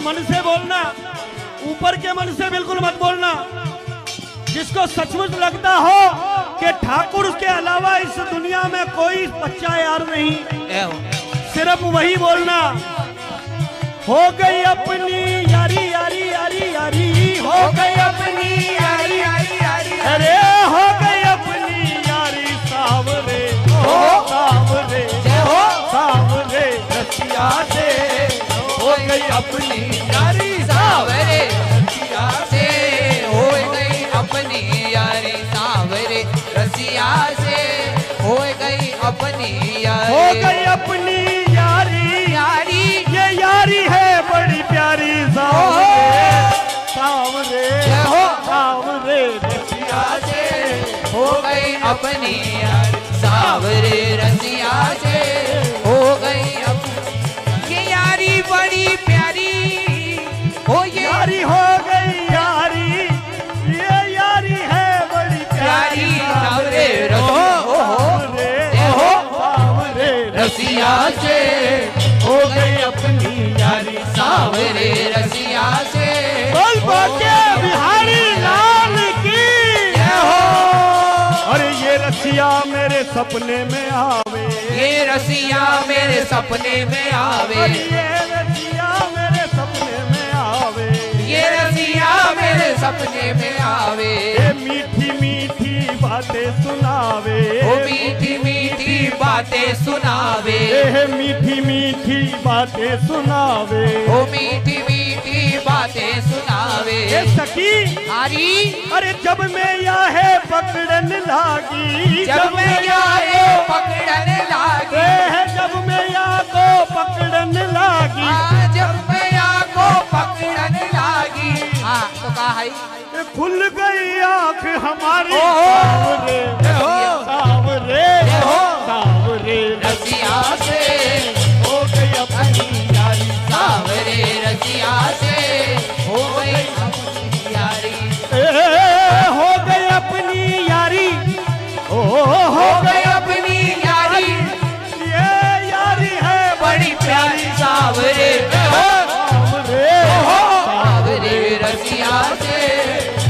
मन से बोलना, ऊपर के मन से बिल्कुल मत बोलना। जिसको सचमुच लगता हो कि ठाकुर के अलावा इस दुनिया में कोई सच्चा यार नहीं, सिर्फ वही बोलना। हो गई अपनी यारी यारी यारी यारी, हो गई अपनी यारी यारी यारी, अरे हो गई अपनी यारी सावरे, हो सावरे, हो सावरे रसिया से, हो गई अपनी यारी सावरे रसिया से, हो गई अपनी यारी सावरे रसिया से, हो गई अपनी यारी, हो गई अपनी यारी यारी, ये यारी है बड़ी प्यारी सावरे, सावरे हो सावरे रसिया से, हो गई अपनी यारी सावरे रसिया से, हो गई अपनी ये यारी बड़ी प्यारी, हो ये यारी हो गई यारी, ये यारी है बड़ी प्यारी सावरे रसिया से, हो गई अपनी यारी सावरे रसिया से। बोल बाके बिहारी लाल की जय हो। अरे ये रसिया मेरे सपने में आवे, ये रसिया मेरे सपने में आवे, ये रसिया मेरे सपने में आवे, ये रसिया मेरे सपने में आवे, ये मीठी मीठी बातें सुनावे, ओ मीठी मीठी बातें सुनावे, ये मीठी मीठी बातें सुनावे, ओ मीठी मीठी बातें सुनावे। ये सखी हरी अरे जब मैं याहे पकड़न लागी, जब मैं याहे पकड़न लागी, जब मैं या को पकड़न लागी, जब मैं या को पकड़न लागी, हाँ तो कहा है खुल गई आँख हमारी, सावरे सावरे सावरे रसिया से, हो गई अपनी यारी, सावरे रसिया से, हो गई अपनी यारी, हो गई अपनी यारी, हो गई अपनी यारी, ये यारी है बड़ी प्यारी सावरे सावरे सावरे रसिया से,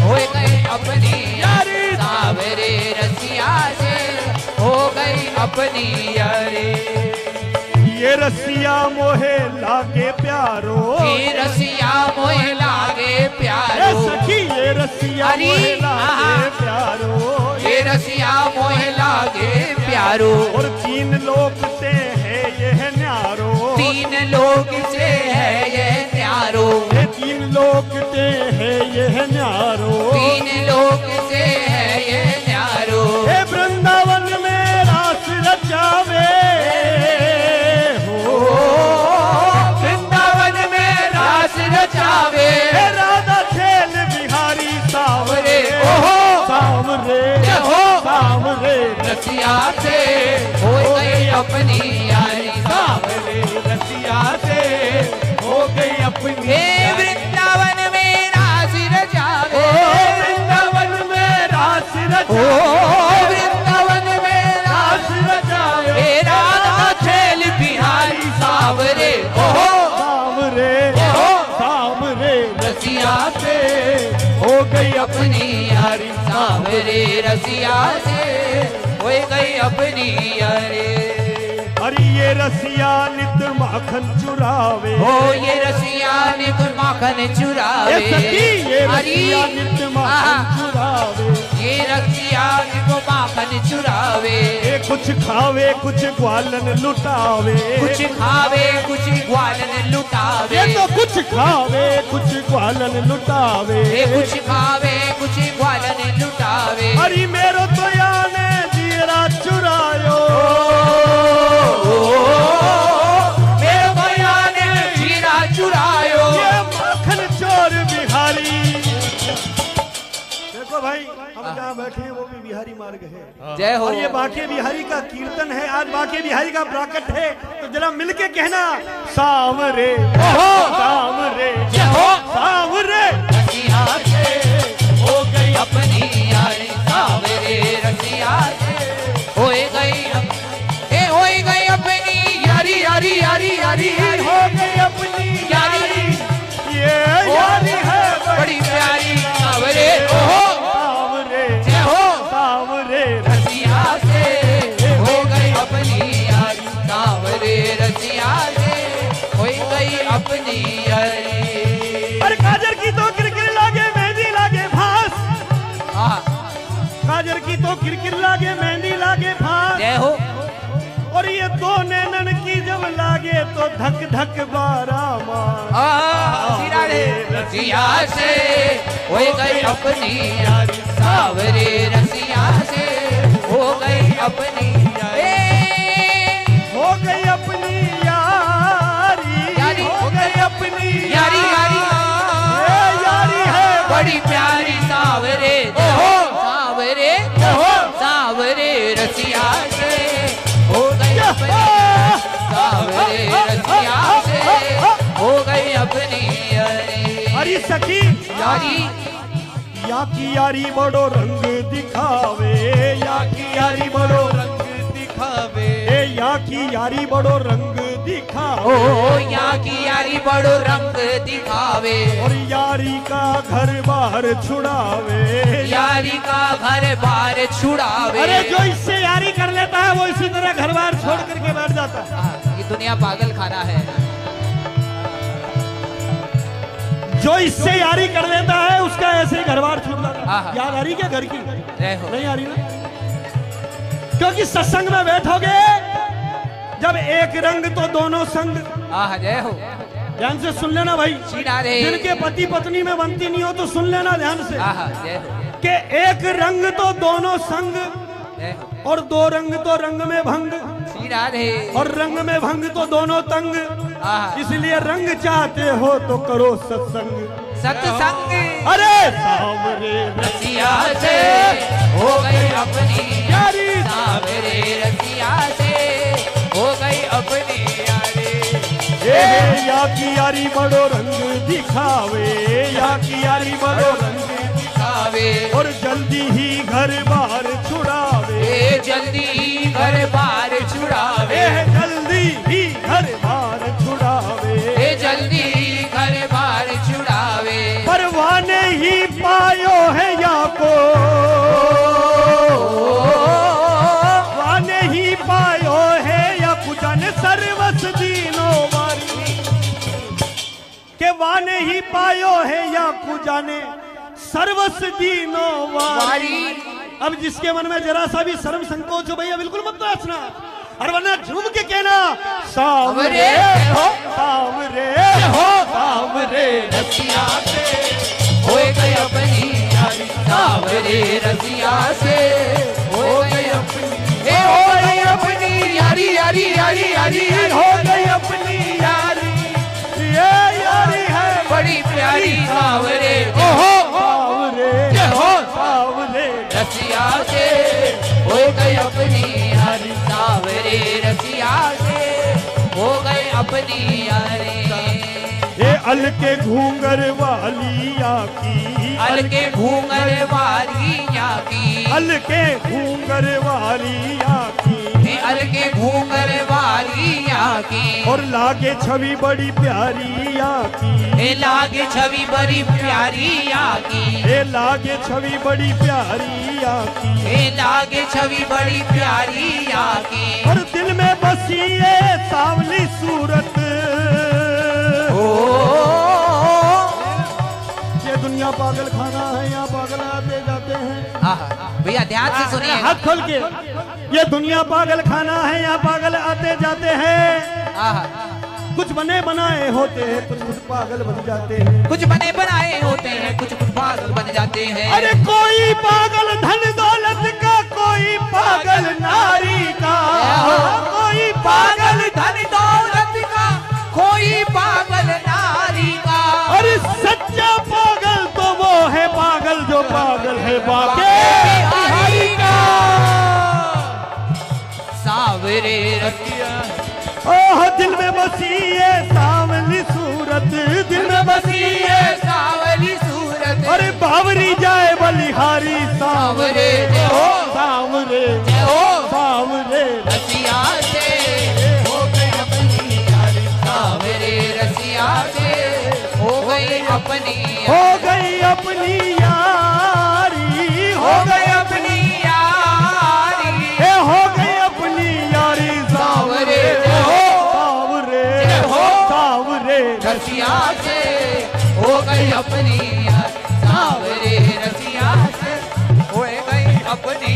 हो गई अपनी यारी, सावरे रसिया से, हो गई अपनी यारी। ये रसिया मोहे लागे प्यारो, ये रसिया मोहे लागे प्यारो, सखी ये रसिया मोहे लागे प्यारो, ये रसिया मोहे लागे प्यारो, और तीन लोग से है ये न्यारो, तीन लोग से है ये न्यारो, ये तीन लोग से है ये न्यारो, तीन लोग से है ये न्यारो, हे वृंदावन में रास रचावे, हो वृंदावन में रास रचावे, हे राधा खेल बिहारी सावरे, सावरे सावरे रसिया से, हो गई अपनी यारी, सावरे रसिया से, हो गई अपनी हे वृंदावन में रास रचावे, वृंदावन में रास रचावे, वृंदावन में रास रचावे, हे राधा खेल बिहारी सावरे, सावरे सावरे रसिया से, हो गई अपनी यारी, सावरे रसिया से, हो गई अपनी यारी। अरे ये रसिया नित माखन चुरावे, हो ये रसिया नित माखन चुरावे, ये रसिया नित माखन चुरावे, ये रसिया नित माखन चुरावे, ये कुछ खावे कुछ ग्वालन लुटावे, कुछ खावे कुछ ग्वालन लुटावे, ये तो कुछ खावे कुछ ग्वालन लुटावे, ये कुछ खावे कुछ ग्वालन लुटावे। अरे मेरो तो याने जीरा चुरायो, मेरे भैया ने जीरा चुरायो, ये माखन चोर बिहारी। देखो भाई हम जहाँ बैठे हैं वो भी बिहारी मार्ग है, जय हो। और ये बाके बिहारी का कीर्तन है, आज बाके बिहारी का प्राकट है, तो जरा मिलके कहना सावरे सावरे सावरे रसिया से, हो गई अपनी यारी, सावरे रसिया से, हो गई अपनी यारी, यारी यारी यारी हो गई अपनी यारी, किरकिर लागे मेहंदी लागे फार। जय हो। और ये दो नैनन की जब लागे तो धक धक बारा मार। सीरा रे रसिया से हो गई अपनी यारी, सावरे रसिया से हो गई अपनी यारी, हो गई अपनी यारी, हो गई अपनी यारी यारी यारी है बड़ी प्यारी सावरे सावरे सावरे रसिया से हो गई अपनी सावरे रसिया से हो गई अपनी यारी। अरे सखी यारी या की यारी बड़ो रंग दिखावे, या की यारी बड़ो रंग दिखावे, या की यारी बड़ो रंग दिखावे, ओ या की यारी बड़ो रंग दिखावे, और यारी का घर बार छुड़ावे, यारी का घर बार छुड़ावे। अरे जो इससे यारी कर लेता है वो इसी तरह घर बार छोड़ करके बैठ जाता है। ये दुनिया पागल खाना है। जो इससे यारी कर लेता है उसका ऐसे ही घर बार छूट जाता है। याद आ रही क्या घर की? नहीं आ रही ना? क्योंकि सत्संग में बैठोगे जब एक रंग तो दोनों संग। जय हो। ध्यान से सुन लेना भाई, जिनके पति पत्नी में बनती नहीं हो तो सुन लेना ध्यान से कि एक रंग तो दोनों संग, और दो रंग तो रंग में भंग, और रंग में भंग तो दोनों तंग। इसलिए रंग चाहते हो तो करो सत्संग, सत्संग। अरे सावरे रसिया से हो गई अपनी यारी, सावरे रसिया से हो गई अपनी यारी। या की यारी बड़ो रंग दिखावे, या की यारी बड़ो रंग दिखावे, और जल्दी ही घर बार छुड़ावे, जल्दी ही घर बार छुड़ावे, जल्दी ही घर बार छुड़ावे, जल्दी ही घर बार छुड़ावे। परवाने ही पायो है या को, वाने ही पायो है या कुजन सर्वस दीनो वारी, के वाने ही पायो है या कुजाने सर्वस दीनो वारी। अब जिसके मन में जरा सा भी शर्म संकोच हो भैया बिल्कुल मत नाचना, और वरना झूम के कहना सावरे हो, सावरे हो, सावरे रसिया से हो गई अपनी यारी, सावरे रसिया से हो गई अपनी यारी, यारी यारी यारी हो गई अपनी यारी, ये यारी है बड़ी प्यारी सावरे सावरे हो, सावरे रसिया से हो गई अपनी यारी, सावरे रसिया से हो गई अपनी यारी। ये अलके घूंगर वालिया की, अलके घूंगर वालिया की, अलके घूंगर वालिया की, अलके घूंगर वालिया की, और लागे छवि बड़ी प्यारी या की, लागे छवि बड़ी प्यारी या की, लागे छवि बड़ी प्यारी या की, लागे छवि बड़ी प्यारी या की, और दिल में बसी ये सावली सूरत। ये दुनिया पागल खाना है, यहाँ पागल आते जाते हैं। भैया ध्यान से सुनिए, हाथ खोल के, ये दुनिया पागल खाना है, यहाँ पागल आते जाते हैं। कुछ बने बनाए होते हैं, कुछ कुछ पागल बन जाते हैं, कुछ बने बनाए होते हैं, कुछ कुछ पागल बन जाते हैं। अरे कोई पागल धन दौलत का, कोई पागल नारी का, कोई पागल धन दौलत का, कोई पागल नारी का। अरे सच्चा पागल तो वो है पागल जो पागल है बाके बिहारी का। सावरे रसिया, ओह दिल में बसी है सावली सूरत, दिल में बसी है सावली सूरत, अरे बावरी जाए बलिहारी सावरे हो, सावरे हो, सावरे रसिया से हो गई अपनी यारी, सावरे रसिया से हो गई अपनी, हो गई अपनी यारी, हो गई अपनी यारी, हो गई अपनी यारी सावरे हो, सावरे हो, सावरे रसिया से हो गई अपनी यारी, सावरे रसिया से हो गई अपनी